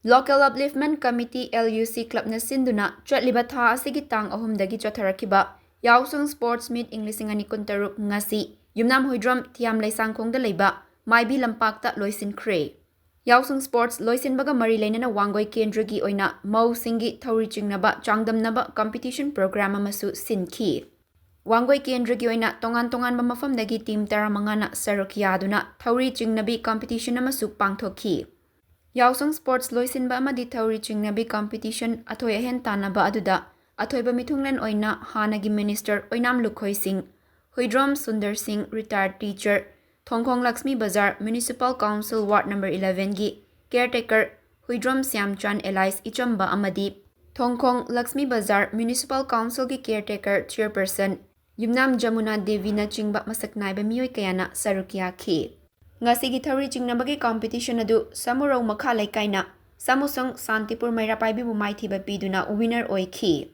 Local Upliftment Committee LUC Clubna Sinduna Chatlibha Tha Asigi Tang Ahumdagi Chotharakiba Yaoshang Sports Meet English Ani Kuntaruk Ngasi Yumnam Huidram Thiyam Leishangkhong da Leiba Maibi Lampak ta Loisinkhre Yaoshang Sports Loisinbaga Mari Lainana Wangoi Kendragi Oina Mau Singi Thauri Chingnaba Changdamnaba Competition Program Amasu Sinki Wangoi Kendragi Oina Tongan Mafamdagi Team Taramangana Sarukiyaduna Thauri Chingnabi Competition Amasu Pangthoki Yaoshang Sports Loisinba amadi Thauri Chingnabi Competition Athoi Ahen Tanaba Aduda Athoiba Mithunglen Oina Hanagi Minister Oinam Lukhoi Singh Huidram Sundar Singh Retired Teacher Thongkhong Lakshmi Bazar Municipal Council Ward Number 11 gi Caretaker Huidram Siamchan Elise Ichamba amadi Thongkhong Lakshmi Bazar Municipal Council gi Caretaker Chairperson Yumnam Jamuna Devi na chingba masaknaiba miyoi kayana sarukiya khi Ngasigi Thauri Chingnabagi competition adu Samurau Makha Laikaina Samusang Santipur Mairapaibi Mumai Thiba Piduna winner oikhi